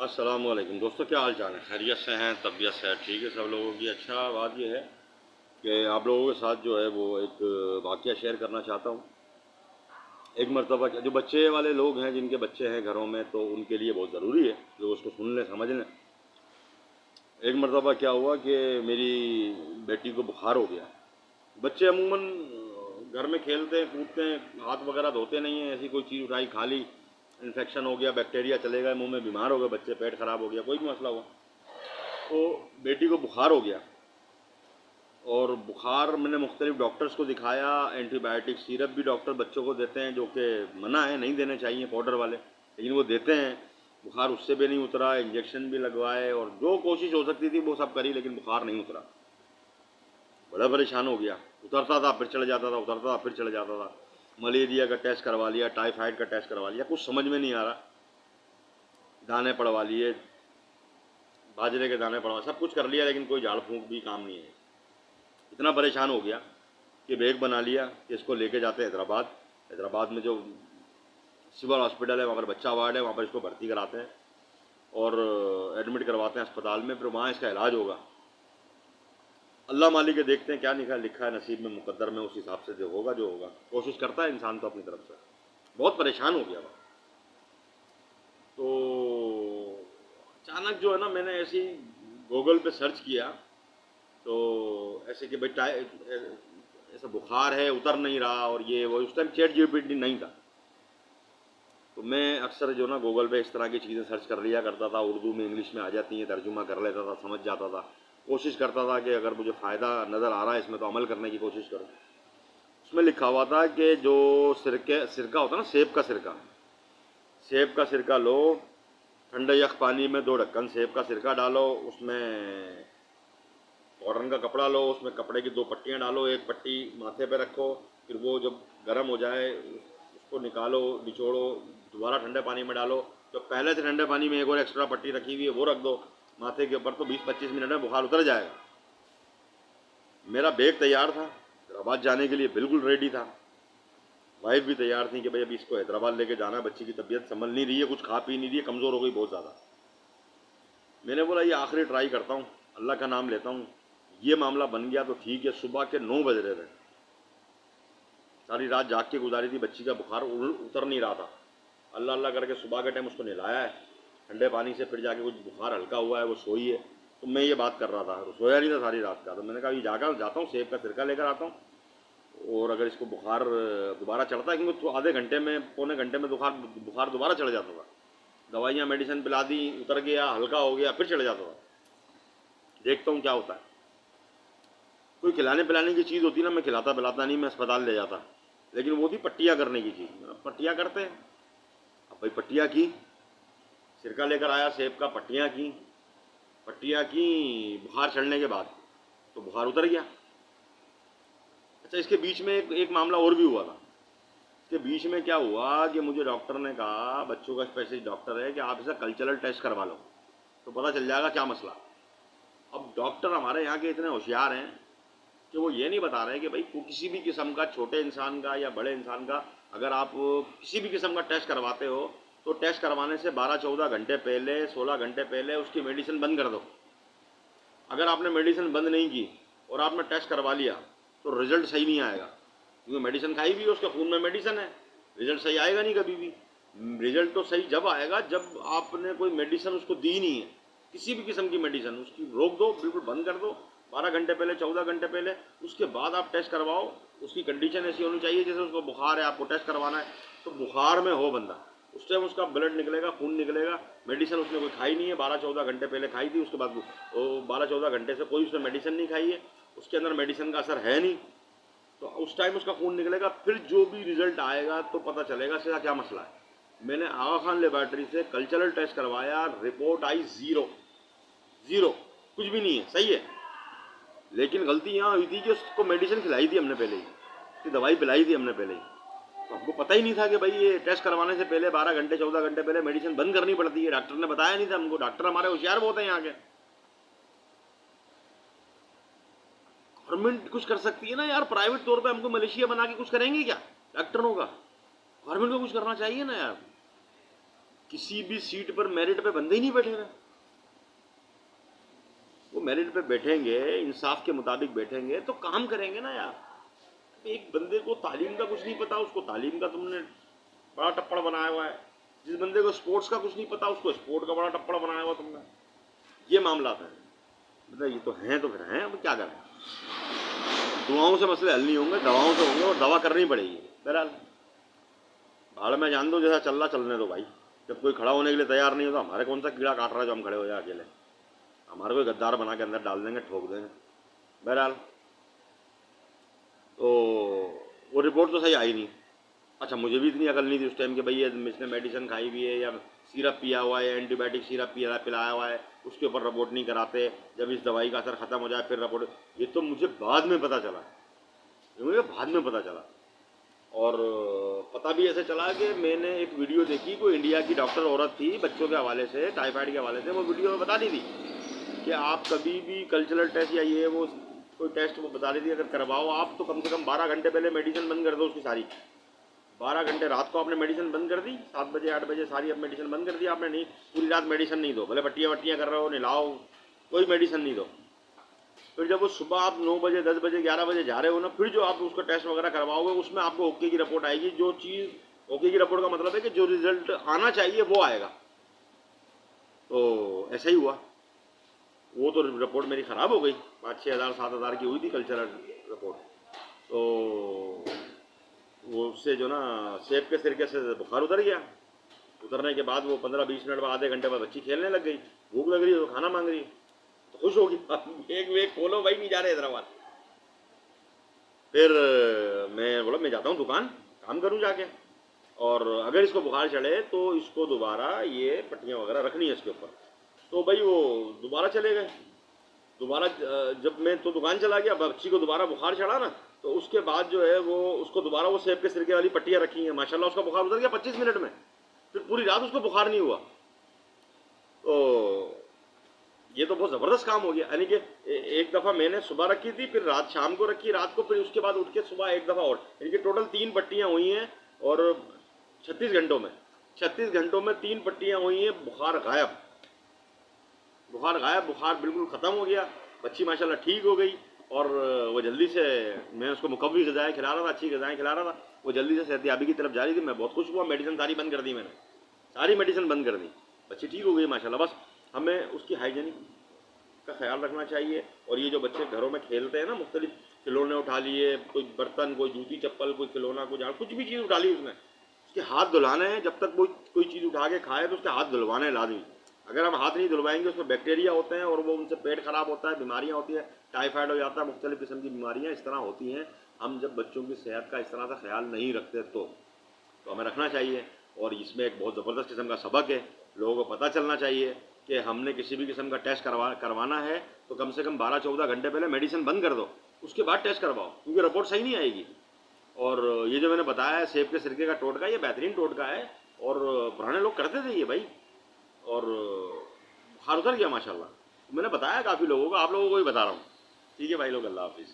अस्सलाम वालेकुम दोस्तों, क्या हाल चाल है? खैरियत से हैं? तबीयत से ठीक है सब लोगों की? अच्छा, बात ये है कि आप लोगों के साथ जो है वो एक वाक़या शेयर करना चाहता हूँ। एक मर्तबा क्या, जो बच्चे वाले लोग हैं, जिनके बच्चे हैं घरों में, तो उनके लिए बहुत ज़रूरी है जो उसको सुन लें, समझ लें। एक मर्तबा क्या हुआ कि मेरी बेटी को बुखार हो गया। बच्चे अमूमन घर में खेलते हैं, कूदते हैं, हाथ वगैरह धोते नहीं हैं, ऐसी कोई चीज़ उठाई खा ली, इन्फेक्शन हो गया, बैक्टीरिया चले गए मुंह में, बीमार हो गए बच्चे, पेट खराब हो गया, कोई भी मसला हुआ। तो बेटी को बुखार हो गया। और बुखार मैंने मुख्तलिफ डॉक्टर्स को दिखाया, एंटीबायोटिक सिरप भी डॉक्टर बच्चों को देते हैं, जो कि मना है, नहीं देने चाहिए पाउडर वाले, लेकिन वो देते हैं। बुखार उससे भी नहीं उतरा, इंजेक्शन भी लगवाए और जो कोशिश हो सकती थी वो सब करी, लेकिन बुखार नहीं उतरा। बड़ा परेशान हो गया। उतरता था फिर चढ़ जाता था, उतरता था फिर चढ़ जाता था। मलेरिया का टेस्ट करवा लिया, टाइफाइड का टेस्ट करवा लिया, कुछ समझ में नहीं आ रहा। दाने पड़वा लिए, बाजरे के दाने पड़वा, सब कुछ कर लिया, लेकिन कोई झाड़ फूंक भी काम नहीं है। इतना परेशान हो गया कि बैग बना लिया कि इसको लेके जाते हैं हैदराबाद। हैदराबाद में जो सिविल हॉस्पिटल है, वहाँ पर बच्चा वार्ड है, वहाँ पर इसको भर्ती कराते हैं और एडमिट करवाते हैं अस्पताल में, फिर वहाँ इसका इलाज होगा। अल्लाह मालिक है, देखते हैं क्या लिखा है नसीब में, मुकद्दर में, उस हिसाब से जो होगा जो होगा। कोशिश करता है इंसान तो अपनी तरफ से। बहुत परेशान हो गया वह। तो अचानक जो है ना, मैंने ऐसे ही गूगल पे सर्च किया, तो ऐसे कि भाई ऐसा बुखार है, उतर नहीं रहा, और ये वो, उस टाइम चैट जीपीटी नहीं था। तो मैं अक्सर जो ना गूगल पे इस तरह की चीज़ें सर्च कर लिया करता था, उर्दू में इंग्लिश में आ जाती हैं, तर्जुमा कर लेता था, समझ जाता था। कोशिश करता था कि अगर मुझे फ़ायदा नज़र आ रहा है इसमें तो अमल करने की कोशिश करूँ। उसमें लिखा हुआ था कि जो सिरका होता है ना, सेब का सिरका, सेब का सिरका लो, ठंडे यख पानी में 2 ढक्कन सेब का सिरका डालो, उसमें कॉटन का कपड़ा लो, उसमें कपड़े की 2 पट्टियाँ डालो, एक पट्टी माथे पे रखो, फिर वो जब गर्म हो जाए उसको निकालो, निचोड़ो, दोबारा ठंडे पानी में डालो, जब पहले से ठंडे पानी में एक और एक्स्ट्रा पट्टी रखी हुई है वो रख दो माथे के ऊपर, तो 20-25 मिनट में बुखार उतर जाएगा। मेरा बैग तैयार था, हैदराबाद जाने के लिए बिल्कुल रेडी था। वाइफ भी तैयार थी कि भाई अभी इसको हैदराबाद लेके जाना है, बच्ची की तबीयत संभल नहीं रही है, कुछ खा पी नहीं रही है, कमज़ोर हो गई बहुत ज़्यादा। मैंने बोला ये आखिरी ट्राई करता हूँ, अल्लाह का नाम लेता हूँ, ये मामला बन गया तो ठीक है। सुबह के 9 बज रहे थे, सारी रात जाग के गुजारी थी, बच्ची का बुखार उतर नहीं रहा था। अल्लाह अल्लाह करके सुबह के टाइम उसको नहलाया है ठंडे पानी से, फिर जाके कुछ बुखार हल्का हुआ है, वो सोई है। तो मैं ये बात कर रहा था, सोया नहीं था सारी रात का। तो मैंने कहा ये जाता हूँ, सेब का सिरका लेकर आता हूँ, और अगर इसको बुखार दोबारा चढ़ता है, क्योंकि तो आधे घंटे में, पौने घंटे में बुखार बुखार दोबारा चढ़ जाता था। दवाइयाँ मेडिसिन पिला दी, उतर गया, हल्का हो गया, फिर चढ़ जाता था। देखता हूँ क्या होता है। कोई खिलाने पिलाने की चीज़ होती ना, मैं खिलाता पिलाता नहीं, मैं अस्पताल ले जाता, लेकिन वो थी पट्टियाँ करने की चीज़। पट्टियाँ करते हैं, अब भाई पट्टियाँ की, सिरका लेकर आया सेब का, पट्टियाँ की, पट्टियाँ की, बुखार चढ़ने के बाद तो बुखार उतर गया। अच्छा, इसके बीच में एक मामला और भी हुआ था। इसके बीच में क्या हुआ कि मुझे डॉक्टर ने कहा, बच्चों का स्पेशलिस्ट डॉक्टर है, कि आप इसे कल्चरल टेस्ट करवा लो तो पता चल जाएगा क्या मसला। अब डॉक्टर हमारे यहाँ के इतने होशियार हैं कि वो ये नहीं बता रहे कि भाई किसी भी किस्म का, छोटे इंसान का या बड़े इंसान का, अगर आप किसी भी किस्म का टेस्ट करवाते हो तो टेस्ट करवाने से 12-14 घंटे पहले, 16 घंटे पहले उसकी मेडिसिन बंद कर दो। अगर आपने मेडिसिन बंद नहीं की और आपने टेस्ट करवा लिया तो रिजल्ट सही नहीं आएगा, क्योंकि मेडिसिन खाई भी है, उसके खून में मेडिसिन है, रिजल्ट सही आएगा नहीं कभी भी। रिजल्ट तो सही जब आएगा जब आपने कोई मेडिसिन उसको दी नहीं है, किसी भी किस्म की मेडिसिन उसकी रोक दो, बिल्कुल बंद कर दो 12 घंटे पहले, 14 घंटे पहले, उसके बाद आप टेस्ट करवाओ। उसकी कंडीशन ऐसी होनी चाहिए जैसे उसको बुखार है, आपको टेस्ट करवाना है तो बुखार में हो बंदा, उस टाइम उसका ब्लड निकलेगा, खून निकलेगा। मेडिसिन उसने कोई खाई नहीं है, 12-14 घंटे पहले खाई थी, उसके बाद वो 12-14 घंटे से कोई उसने मेडिसिन नहीं खाई है, उसके अंदर मेडिसिन का असर है नहीं, तो उस टाइम उसका खून निकलेगा, फिर जो भी रिजल्ट आएगा तो पता चलेगा इसका क्या मसला है। मैंने आगा खान लेबॉर्ट्री से कल्चरल टेस्ट करवाया, रिपोर्ट आई ज़ीरो, ज़ीरो, कुछ भी नहीं है, सही है। लेकिन गलती यहाँ हुई थी कि उसको मेडिसिन खिलाई थी हमने पहले ही, उसकी दवाई पिलाई थी हमने पहले ही, तो हमको पता ही नहीं था कि भाई ये टेस्ट करवाने से पहले 12 घंटे, 14 घंटे पहले मेडिसिन बंद करनी पड़ती है। डॉक्टर ने बताया नहीं था हमको, डॉक्टर हमारे होशियार बहुत हैं यहाँ के। गवर्नमेंट कुछ कर सकती है ना यार, प्राइवेट तौर पे हमको मलेशिया बना के कुछ करेंगे क्या डॉक्टरों का? गवर्नमेंट को कुछ करना चाहिए ना यार। किसी भी सीट पर मेरिट पे बंदे ही नहीं बैठे रहे। वो मेरिट पे बैठेंगे, इंसाफ के मुताबिक बैठेंगे तो काम करेंगे ना यार। एक बंदे को तालीम का कुछ नहीं पता, उसको तालीम का तुमने बड़ा टप्पड़ बनाया हुआ है। जिस बंदे को स्पोर्ट्स का कुछ नहीं पता, उसको स्पोर्ट का बड़ा टप्पड़ बनाया हुआ तुमने। ये मामला है। मतलब ये तो हैं तो फिर हैं, अब क्या करें। दुआओं से मसले हल नहीं होंगे, दवाओं से होंगे, और दवा करनी पड़ेगी। बहरहाल भाड़ में जान दो, जैसा चल रहा चलने दो भाई। जब कोई खड़ा होने के लिए तैयार नहीं होता, हमारे कौन सा कीड़ा काट रहा है जो हम खड़े हो जाए अकेले। हमारे कोई गद्दार बना के अंदर डाल देंगे, ठोक देंगे। बहरहाल तो वो रिपोर्ट तो सही आई नहीं। अच्छा, मुझे भी इतनी अकल नहीं थी उस टाइम कि भाई ये इसने मेडिसिन खाई हुई है या सिरप पिया हुआ है, एंटीबायोटिक सिरप पिलाया हुआ है, उसके ऊपर रिपोर्ट नहीं कराते। जब इस दवाई का असर ख़त्म हो जाए फिर रिपोर्ट। ये तो मुझे बाद में पता चला, और पता भी ऐसे चला कि मैंने एक वीडियो देखी, कोई इंडिया की डॉक्टर औरत थी, बच्चों के हवाले से, टाइफाइड के हवाले से। वो वीडियो में बता रही थी कि आप कभी भी कल्चरल टेस्ट या ये वो कोई टेस्ट वो बता रही थी, अगर करवाओ आप तो कम से कम 12 घंटे पहले मेडिसिन बंद कर दो उसकी सारी। 12 घंटे रात को आपने मेडिसिन बंद कर दी, 7 बजे 8 बजे सारी अब मेडिसिन बंद कर दी आपने। नहीं, पूरी रात मेडिसिन नहीं दो, भले पट्टियाँ कर रहे हो, नहलाओ, कोई मेडिसिन नहीं दो। फिर जब वो सुबह आप 9 बजे 10 बजे 11 बजे जा रहे हो ना, फिर जो आप उसका टेस्ट वगैरह करवाओगे, उसमें आपको ओके की रिपोर्ट आएगी। जो चीज़ ओके की रिपोर्ट का मतलब है कि जो रिजल्ट आना चाहिए वो आएगा। तो ऐसा ही हुआ। वो तो रिपोर्ट मेरी ख़राब हो गई, 5-6 हज़ार 7 हज़ार की हुई थी कल्चरल रिपोर्ट। तो वो उससे जो ना सेब के सिरके से बुखार उतर गया। उतरने के बाद वो 15-20 मिनट बाद, आधे घंटे बाद बच्ची खेलने लग गई, भूख लग रही है तो खाना मांग रही है, तो खुश होगी। एक वेग खोलो भाई, नहीं जा रहे हैदराबाद। फिर मैं बोला मैं जाता हूँ दुकान, काम करूँ जाके, और अगर इसको बुखार चढ़े तो इसको दोबारा ये पट्टियाँ वगैरह रखनी है इसके ऊपर। तो भाई वो दोबारा चले गए। दोबारा जब मैं तो दुकान चला गया, बच्ची को दोबारा बुखार चढ़ा ना, तो उसके बाद जो है वो उसको दोबारा वो सेब के सिरके वाली पट्टियाँ रखी हैं। माशाल्लाह उसका बुखार उतर गया 25 मिनट में। फिर पूरी रात उसको बुखार नहीं हुआ। तो ये तो बहुत ज़बरदस्त काम हो गया। यानी कि एक दफ़ा मैंने सुबह रखी थी, फिर रात शाम को रखी, रात को, फिर उसके बाद उठ के सुबह एक दफ़ा और, यानी कि टोटल 3 पट्टियाँ हुई हैं। और 36 घंटों में 3 पट्टियाँ हुई हैं। बुखार गायब, बुखार बिल्कुल ख़त्म हो गया। बच्ची माशाल्लाह ठीक हो गई। और वो जल्दी से, मैं उसको मुकव्वी ग़िज़ाएँ खिला रहा था, अच्छी ग़िज़ाएँ खिला रहा था, वो जल्दी से सेहतयाबी की तरफ जा रही थी। मैं बहुत खुश हुआ। मेडिसिन सारी बंद कर दी मैंने, सारी मेडिसिन बंद कर दी। बच्ची ठीक हो गई माशाल्लाह। बस हमें उसकी हाइजीनिक का ख्याल रखना चाहिए। और ये जो बच्चे घरों में खेलते हैं ना, मुख्तलिफ खिलौने उठा लिए, कोई बर्तन, कोई जूती चप्पल, कोई खिलौना, कोई झाड़, कुछ भी चीज़ उठा ली उसने, उसके हाथ धुलाने हैं। जब तक कोई चीज़ उठा के खाए तो उसके हाथ धुलवाने हैं लाजमी। अगर हम हाथ नहीं धुलवाएंगे, उसमें बैक्टीरिया होते हैं और वो उनसे पेट खराब होता है, बीमारियाँ होती है, टाइफाइड हो जाता है, मुख्तलिफ किस्म की बीमारियाँ इस तरह होती हैं। हम जब बच्चों की सेहत का इस तरह से ख्याल नहीं रखते तो हमें रखना चाहिए। और इसमें एक बहुत ज़बरदस्त किस्म का सबक है, लोगों को पता चलना चाहिए कि हमने किसी भी किस्म का टेस्ट करवाना है तो कम से कम 12-14 घंटे पहले मेडिसिन बंद कर दो, उसके बाद टेस्ट करवाओ, क्योंकि रिपोर्ट सही नहीं आएगी। और ये जो मैंने बताया है सेब के सिरके का टोटका, ये बेहतरीन टोटका है, और पुराने लोग करते थे ये भाई, और बुखार उतर गया माशाल्लाह। मैंने बताया काफ़ी लोगों को, आप लोगों को भी बता रहा हूँ। ठीक है भाई लोग, अल्लाह हाफिज़।